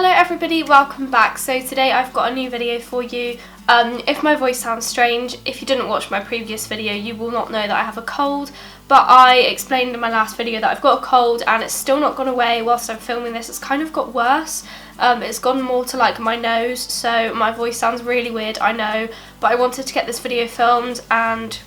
Hello everybody, welcome back. So today I've got a new video for you. If my voice sounds strange, if you didn't watch my previous video, you will not know that I have a cold, but I explained in my last video that I've got a cold and it's still not gone away whilst I'm filming this. It's kind of got worse. It's gone more to like my nose, so my voice sounds really weird, I know, but I wanted to get this video filmed and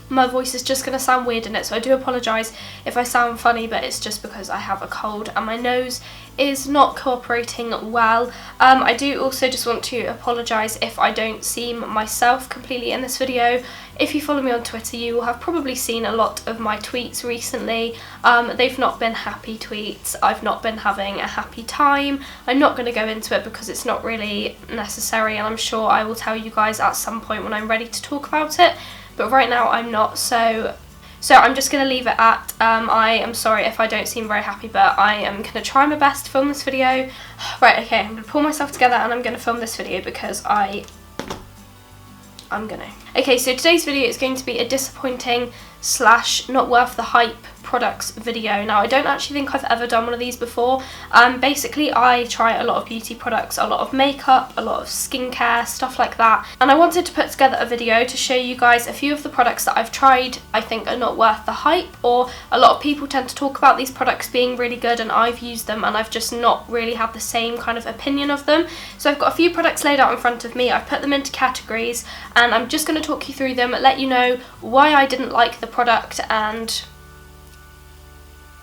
my voice is just going to sound weird in it, so I do apologise if I sound funny, but it's just because I have a cold and my nose is not cooperating well. I do also just want to apologise if I don't seem myself completely in this video. If you follow me on Twitter, you will have probably seen a lot of my tweets recently. They've not been happy tweets. I've not been having a happy time. I'm not going to go into it because it's not really necessary, and I'm sure I will tell you guys at some point when I'm ready to talk about it. But right now I'm not, so I'm just going to leave it at, I am sorry if I don't seem very happy, but I am going to try my best to film this video. Right, okay, I'm going to pull myself together and I'm going to film this video because I'm going to. Okay, so today's video is going to be a disappointing / not worth the hype products video. Now, I don't actually think I've ever done one of these before. Basically, I try a lot of beauty products, a lot of makeup, a lot of skincare, stuff like that. And I wanted to put together a video to show you guys a few of the products that I've tried I think are not worth the hype, or a lot of people tend to talk about these products being really good and I've used them and I've just not really had the same kind of opinion of them. So I've got a few products laid out in front of me. I've put them into categories and I'm just going to talk you through them, let you know why I didn't like the product, and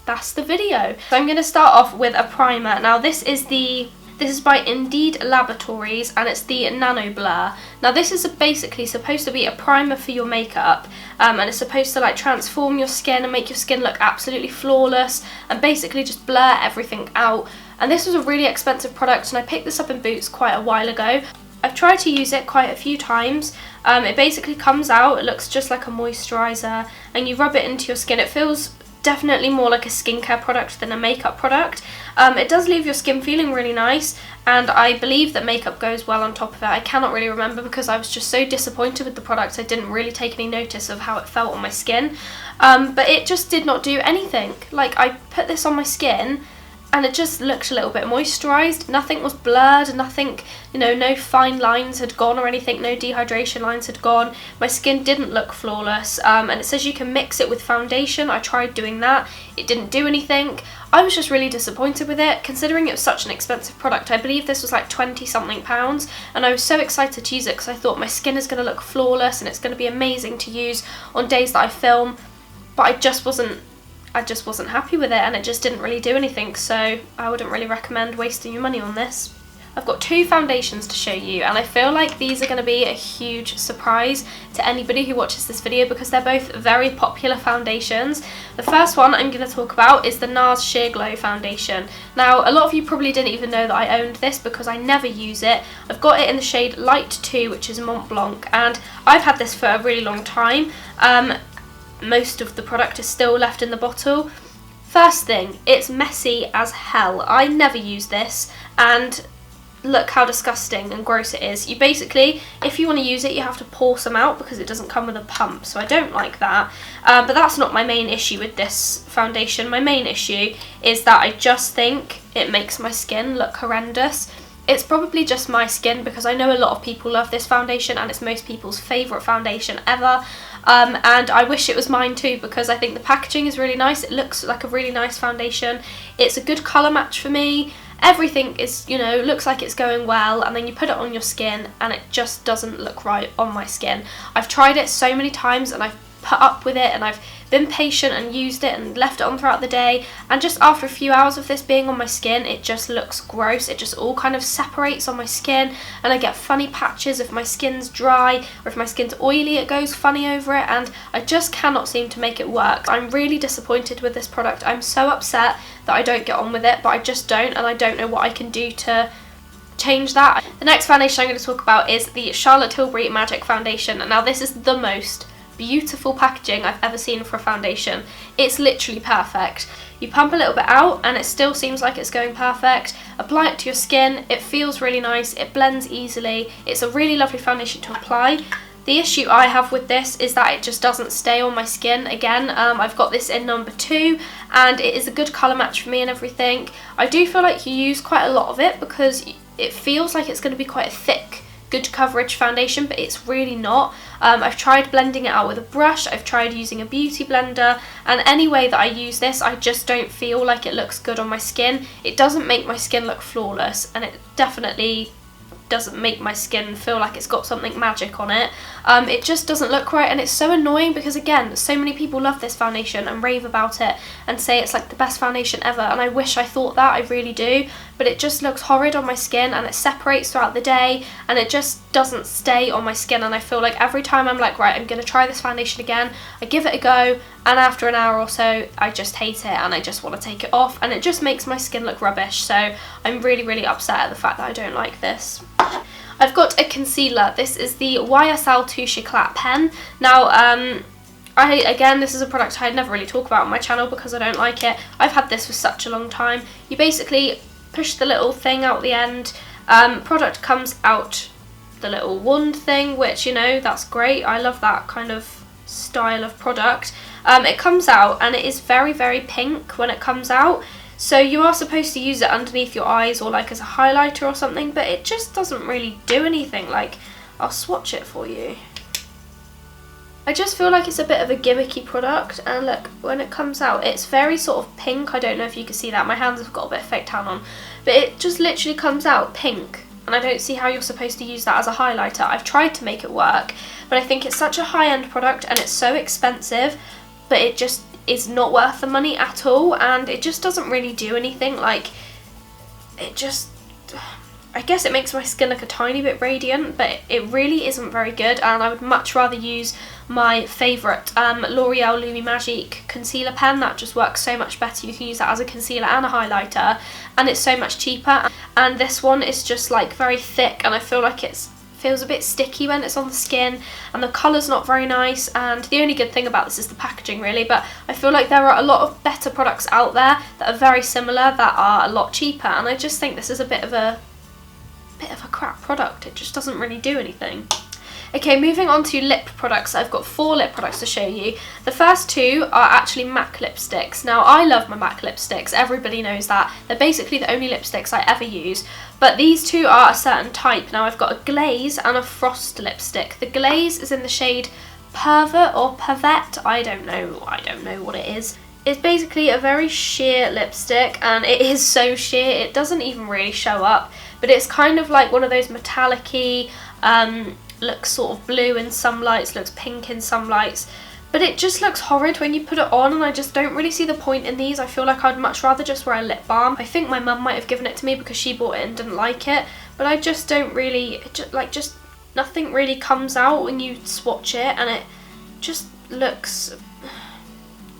that's the video. So I'm going to start off with a primer. Now this is by Indeed Laboratories and it's the Nano Blur. Now this is basically supposed to be a primer for your makeup, and it's supposed to like transform your skin and make your skin look absolutely flawless and basically just blur everything out. And this was a really expensive product and I picked this up in Boots quite a while ago. I've tried to use it quite a few times. It basically comes out, it looks just like a moisturiser, and you rub it into your skin. It feels definitely more like a skincare product than a makeup product. It does leave your skin feeling really nice, and I believe that makeup goes well on top of it. I cannot really remember because I was just so disappointed with the product. I didn't really take any notice of how it felt on my skin, but it just did not do anything. Like, I put this on my skin and it just looked a little bit moisturised. Nothing was blurred, nothing, you know, no fine lines had gone or anything, no dehydration lines had gone. My skin didn't look flawless, and it says you can mix it with foundation. I tried doing that, it didn't do anything. I was just really disappointed with it, considering it was such an expensive product. I believe this was like £20-something, and I was so excited to use it because I thought my skin is going to look flawless and it's going to be amazing to use on days that I film, but I just wasn't happy with it and it just didn't really do anything, so I wouldn't really recommend wasting your money on this. I've got two foundations to show you and I feel like these are going to be a huge surprise to anybody who watches this video because they're both very popular foundations. The first one I'm going to talk about is the NARS Sheer Glow foundation. Now, a lot of you probably didn't even know that I owned this because I never use it. I've got it in the shade Light 2, which is Mont Blanc, and I've had this for a really long time. Most of the product is still left in the bottle. First thing, it's messy as hell. I never use this, and look how disgusting and gross it is. You basically, if you want to use it, you have to pour some out because it doesn't come with a pump, so I don't like that. But that's not my main issue with this foundation. My main issue is that I just think it makes my skin look horrendous. It's probably just my skin because I know a lot of people love this foundation and it's most people's favourite foundation ever. And I wish it was mine too because I think the packaging is really nice. It looks like a really nice foundation. It's a good colour match for me. Everything is, you know, looks like it's going well, and then you put it on your skin and it just doesn't look right on my skin. I've tried it so many times and I've put up with it and I've been patient and used it and left it on throughout the day, and just after a few hours of this being on my skin, it just looks gross. It just all kind of separates on my skin and I get funny patches. If my skin's dry or if my skin's oily, it goes funny over it, and I just cannot seem to make it work. I'm really disappointed with this product. I'm so upset that I don't get on with it, but I just don't, and I don't know what I can do to change that. The next foundation I'm going to talk about is the Charlotte Tilbury Magic foundation. Now this is the most beautiful packaging I've ever seen for a foundation. It's literally perfect. You pump a little bit out and it still seems like it's going perfect. Apply it to your skin, it feels really nice, it blends easily. It's a really lovely foundation to apply. The issue I have with this is that it just doesn't stay on my skin. Again, I've got this in number 2 and it is a good colour match for me and everything. I do feel like you use quite a lot of it because it feels like it's going to be quite a thick, good coverage foundation, but it's really not. I've tried blending it out with a brush, I've tried using a beauty blender, and any way that I use this I just don't feel like it looks good on my skin. It doesn't make my skin look flawless, and it definitely doesn't make my skin feel like it's got something magic on it. It just doesn't look right, and it's so annoying because again, so many people love this foundation and rave about it and say it's like the best foundation ever, and I wish I thought that, I really do, but it just looks horrid on my skin and it separates throughout the day and it just doesn't stay on my skin, and I feel like every time I'm like, right, I'm gonna try this foundation again, I give it a go, and after an hour or so I just hate it and I just want to take it off, and it just makes my skin look rubbish. So I'm really upset at the fact that I don't like this. I've got a concealer. This is the YSL Touche Eclat pen. Now, again, this is a product I'd never really talk about on my channel because I don't like it. I've had this for such a long time. You basically push the little thing out the end. Product comes out the little wand thing, which, you know, that's great. I love that kind of style of product. It comes out and it is very pink when it comes out. So you are supposed to use it underneath your eyes or like as a highlighter or something, but it just doesn't really do anything. Like, I'll swatch it for you. I just feel like it's a bit of a gimmicky product, and look, when it comes out, it's very sort of pink. I don't know if you can see that. My hands have got a bit of fake tan on, but it just literally comes out pink, and I don't see how you're supposed to use that as a highlighter. I've tried to make it work, but I think it's such a high-end product and it's so expensive, but it just is not worth the money at all, and it just doesn't really do anything. Like, it just, I guess it makes my skin look a tiny bit radiant, but it really isn't very good, and I would much rather use my favourite L'Oreal Lumi Magique concealer pen. That just works so much better. You can use that as a concealer and a highlighter, and it's so much cheaper. And this one is just like very thick, and I feel like it's feels a bit sticky when it's on the skin, and the colour's not very nice, and the only good thing about this is the packaging really, but I feel like there are a lot of better products out there that are very similar that are a lot cheaper, and I just think this is a bit of a crap product. It just doesn't really do anything. Okay, moving on to lip products. I've got 4 lip products to show you. The first 2 are actually MAC lipsticks. Now, I love my MAC lipsticks, everybody knows that. They're basically the only lipsticks I ever use, but these 2 are a certain type. Now, I've got a glaze and a frost lipstick. The glaze is in the shade Pervert or Pervette, I don't know what it is. It's basically a very sheer lipstick, and it is so sheer, it doesn't even really show up, but it's kind of like one of those metallic-y, looks sort of blue in some lights, looks pink in some lights, but it just looks horrid when you put it on, and I just don't really see the point in these. I feel like I'd much rather just wear a lip balm. I think my mum might have given it to me because she bought it and didn't like it, but I just don't really, just nothing really comes out when you swatch it, and it just looks,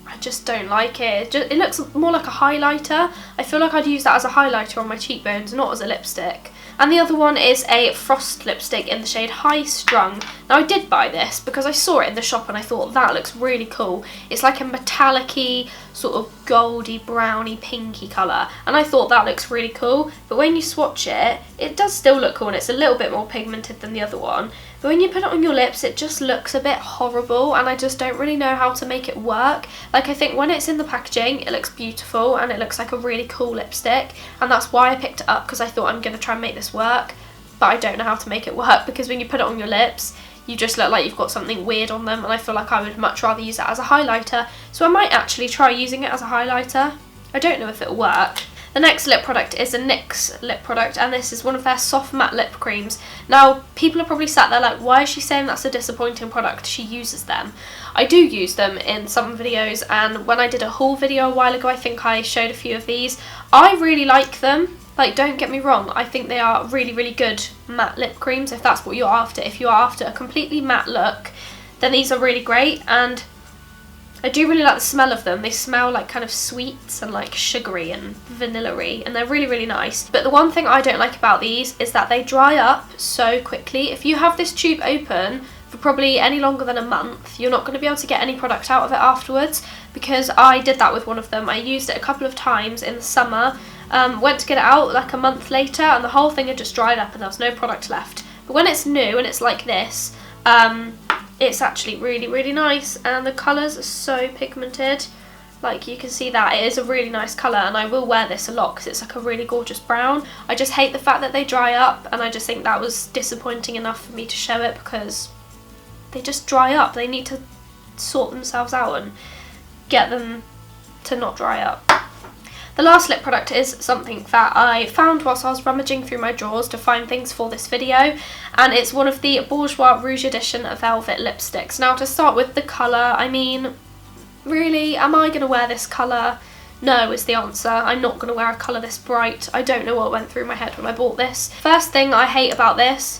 I just don't like it. It looks more like a highlighter. I feel like I'd use that as a highlighter on my cheekbones, not as a lipstick. And the other one is a frost lipstick in the shade High Strung. Now, I did buy this because I saw it in the shop and I thought that looks really cool. It's like a metallic-y, sort of goldy, browny, pinky colour, and I thought that looks really cool, but when you swatch it, it does still look cool, and it's a little bit more pigmented than the other one, but when you put it on your lips, it just looks a bit horrible, and I just don't really know how to make it work. Like, I think when it's in the packaging, it looks beautiful, and it looks like a really cool lipstick, and that's why I picked it up, because I thought I'm going to try and make this work, but I don't know how to make it work, because when you put it on your lips, you just look like you've got something weird on them, and I feel like I would much rather use it as a highlighter, so I might actually try using it as a highlighter. I don't know if it'll work. The next lip product is a NYX lip product, and this is one of their soft matte lip creams. Now, people are probably sat there like, why is she saying that's a disappointing product? She uses them. I do use them in some videos, and when I did a haul video a while ago, I think I showed a few of these. I really like them. Like, don't get me wrong, I think they are really, really good matte lip creams if that's what you're after. If you're after a completely matte look, then these are really great, and I do really like the smell of them. They smell like kind of sweets and like sugary and vanilla-y, and they're really, really nice. But the one thing I don't like about these is that they dry up so quickly. If you have this tube open for probably any longer than a month, you're not going to be able to get any product out of it afterwards, because I did that with one of them. I used it a couple of times in the summer, went to get it out like a month later, and the whole thing had just dried up and there was no product left. But when it's new and it's like this, It's actually really, really nice, and the colours are so pigmented. Like, you can see that it is a really nice colour, and I will wear this a lot because it's like a really gorgeous brown. I just hate the fact that they dry up, and I just think that was disappointing enough for me to show it because they just dry up. They need to sort themselves out and get them to not dry up. The last lip product is something that I found whilst I was rummaging through my drawers to find things for this video, and it's one of the Bourjois Rouge Edition Velvet lipsticks. Now, to start with the colour, I mean, really, am I going to wear this colour? No is the answer. I'm not going to wear a colour this bright. I don't know what went through my head when I bought this. First thing I hate about this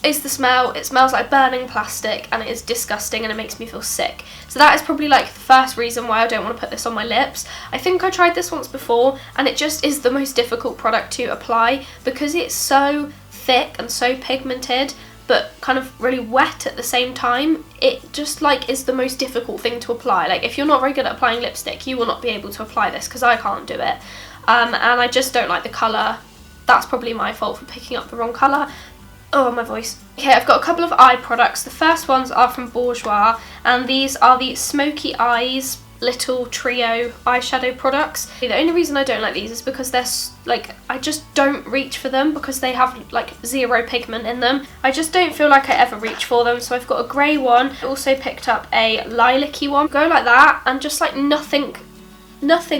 is the smell. It smells like burning plastic, and it is disgusting, and it makes me feel sick. So that is probably like the first reason why I don't want to put this on my lips. I think I tried this once before, and it just is the most difficult product to apply because it's so thick and so pigmented, but kind of really wet at the same time. It just like is the most difficult thing to apply. Like, if you're not very good at applying lipstick, you will not be able to apply this because I can't do it. And I just don't like the colour. That's probably my fault for picking up the wrong colour. Oh, my voice. Okay, I've got a couple of eye products. The first ones are from Bourjois, and these are the Smoky Eyes Little Trio eyeshadow products. The only reason I don't like these is because they're like, I just don't reach for them because they have like zero pigment in them. I just don't feel like I ever reach for them. So I've got a grey one. I also picked up a lilac-y one. Go like that, and just like nothing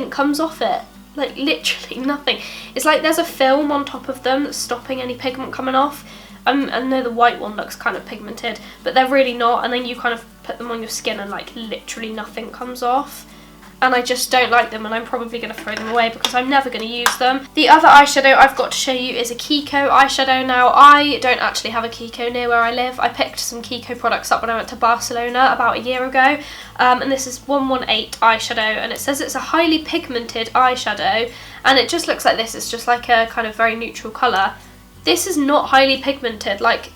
comes off it. Like, literally nothing. It's like there's a film on top of them that's stopping any pigment coming off. I know the white one looks kind of pigmented, but they're really not, and then you kind of put them on your skin and like literally nothing comes off, and I just don't like them, and I'm probably going to throw them away because I'm never going to use them. The other eyeshadow I've got to show you is a Kiko eyeshadow. Now, I don't actually have a Kiko near where I live. I picked some Kiko products up when I went to Barcelona about a year ago, and this is 118 eyeshadow, and it says it's a highly pigmented eyeshadow, and it just looks like this. It's just like a kind of very neutral colour. This is not highly pigmented. Like,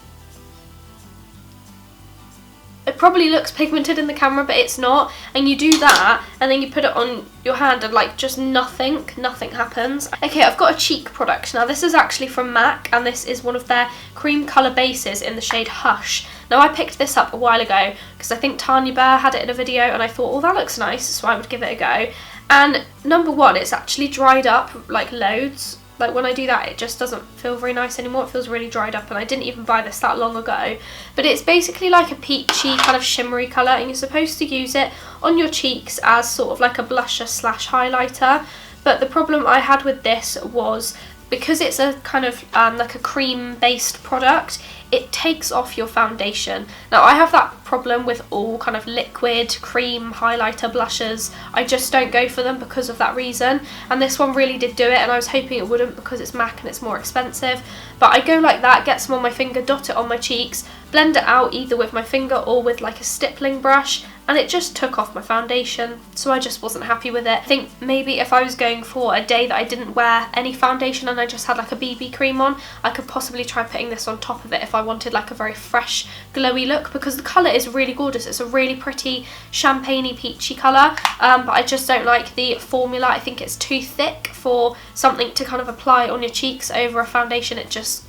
it probably looks pigmented in the camera, but it's not. And you do that, and then you put it on your hand, and like just nothing happens. Okay, I've got a cheek product. Now, this is actually from MAC, and this is one of their cream colour bases in the shade Hush. Now, I picked this up a while ago because I think Tanya Bear had it in a video, and I thought, oh, that looks nice, so I would give it a go. And number one, it's actually dried up like loads. Like, when I do that, it just doesn't feel very nice anymore. It feels really dried up, and I didn't even buy this that long ago. But it's basically like a peachy kind of shimmery colour, and you're supposed to use it on your cheeks as sort of like a blusher slash highlighter. But the problem I had with this was, because it's a kind of like a cream based product, it takes off your foundation. Now, I have that problem with all kind of liquid cream highlighter blushers. I just don't go for them because of that reason, and this one really did do it, and I was hoping it wouldn't because it's MAC and it's more expensive. But I go like that, get some on my finger, dot it on my cheeks, blend it out either with my finger or with like a stippling brush, and it just took off my foundation, so I just wasn't happy with it. I think maybe if I was going for a day that I didn't wear any foundation and I just had like a BB cream on, I could possibly try putting this on top of it if I wanted like a very fresh, glowy look, because the colour is really gorgeous. It's a really pretty champagne-y peachy colour, but I just don't like the formula. I think it's too thick for something to kind of apply on your cheeks over a foundation. It just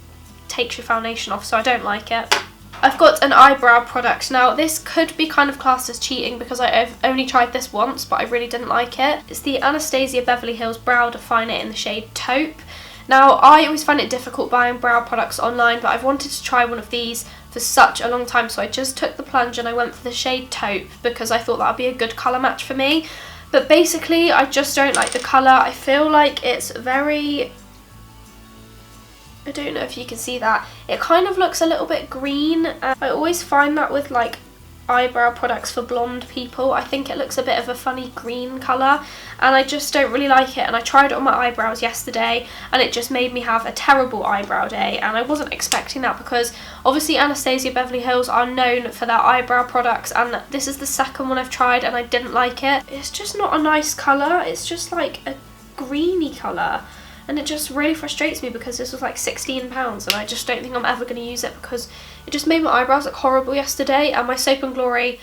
takes your foundation off, so I don't like it. I've got an eyebrow product. Now, this could be kind of classed as cheating because I've only tried this once, but I really didn't like it. It's the Anastasia Beverly Hills Brow Definer in the shade Taupe. Now, I always find it difficult buying brow products online, but I've wanted to try one of these for such a long time, so I just took the plunge and I went for the shade Taupe because I thought that would be a good colour match for me. But basically, I just don't like the colour. I feel like it's very... I don't know if you can see that. It kind of looks a little bit green. I always find that with like eyebrow products for blonde people. I think it looks a bit of a funny green colour, and I just don't really like it. And I tried it on my eyebrows yesterday, and it just made me have a terrible eyebrow day, and I wasn't expecting that because obviously Anastasia Beverly Hills are known for their eyebrow products, and this is the second one I've tried and I didn't like it. It's just not a nice colour. It's just like a greeny colour. And it just really frustrates me because this was like £16, and I just don't think I'm ever going to use it because it just made my eyebrows look horrible yesterday, and my Soap & Glory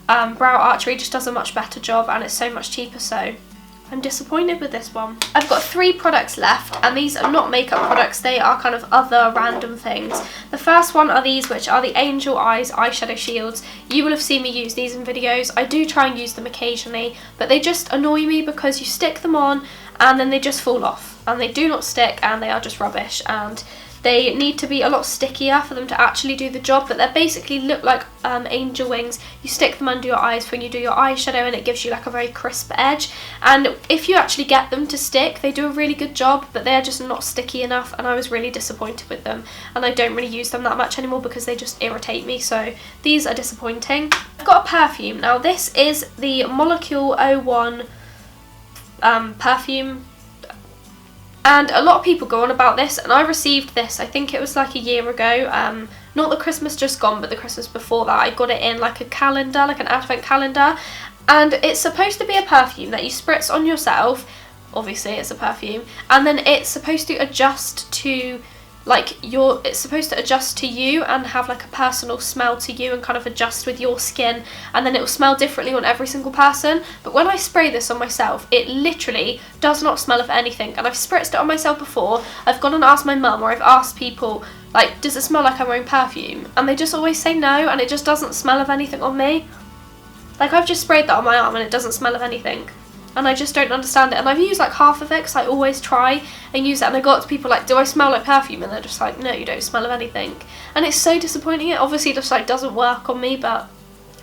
Brow Archery just does a much better job, and it's so much cheaper, so I I'm disappointed with this one. I've got 3 products left, and these are not makeup products, they are kind of other random things. The first one are these, which are the Angel Eyes eyeshadow shields. You will have seen me use these in videos. I do try and use them occasionally, but they just annoy me because you stick them on and then they just fall off, and they do not stick, and they are just rubbish, and they need to be a lot stickier for them to actually do the job, but they basically look like angel wings. You stick them under your eyes when you do your eyeshadow and it gives you like a very crisp edge, and if you actually get them to stick, they do a really good job, but they're just not sticky enough, and I was really disappointed with them, and I don't really use them that much anymore because they just irritate me, so these are disappointing. I've got a perfume. Now this is the Molecule 01 perfume, and a lot of people go on about this, and I received this, I think it was like a year ago, not the Christmas just gone, but the Christmas before that. I got it in like a calendar, like an advent calendar, and it's supposed to be a perfume that you spritz on yourself, obviously it's a perfume, and then it's supposed to adjust to like it's supposed to adjust to you and have like a personal smell to you and kind of adjust with your skin, and then it will smell differently on every single person. But when I spray this on myself, it literally does not smell of anything, and I've spritzed it on myself before. I've gone and asked my mum, or I've asked people, like, does it smell like I'm wearing perfume? And they just always say no, and it just doesn't smell of anything on me. Like, I've just sprayed that on my arm and it doesn't smell of anything. And I just don't understand it. And I've used like half of it because I always try and use it. And I got to people like, do I smell like perfume? And they're just like, no, you don't smell of anything. And it's so disappointing. It obviously just like doesn't work on me, but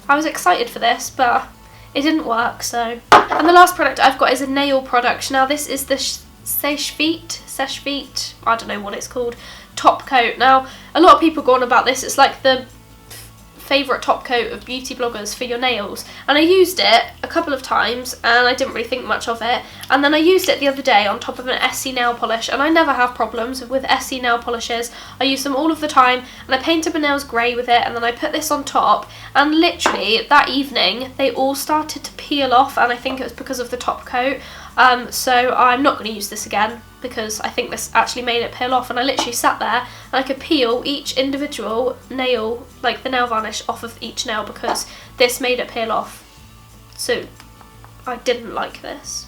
I was excited for this, but it didn't work, so. And the last product I've got is a nail product. Now this is the Seche Vite, I don't know what it's called, top coat. Now a lot of people go on about this. It's like the favourite top coat of beauty bloggers for your nails, and I used it a couple of times and I didn't really think much of it, and then I used it the other day on top of an Essie nail polish, and I never have problems with Essie nail polishes. I use them all of the time, and I painted my nails grey with it, and then I put this on top, and literally that evening they all started to peel off, and I think it was because of the top coat. So I'm not going to use this again because I think this actually made it peel off, and I literally sat there and I could peel each individual nail, like the nail varnish, off of each nail because this made it peel off. So I didn't like this.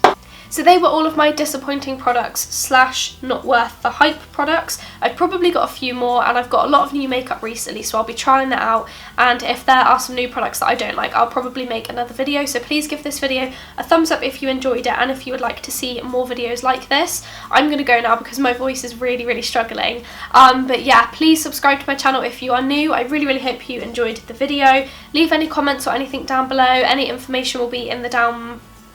So they were all of my disappointing products / not worth the hype products. I've probably got a few more, and I've got a lot of new makeup recently, so I'll be trying that out, and if there are some new products that I don't like, I'll probably make another video. So please give this video a thumbs up if you enjoyed it, and if you would like to see more videos like this. I'm going to go now because my voice is really struggling. But yeah, please subscribe to my channel if you are new. I really hope you enjoyed the video. Leave any comments or anything down below. Any information will be in the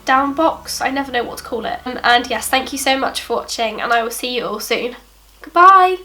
down box, I never know what to call it. And yes, thank you so much for watching, and I will see you all soon. Goodbye!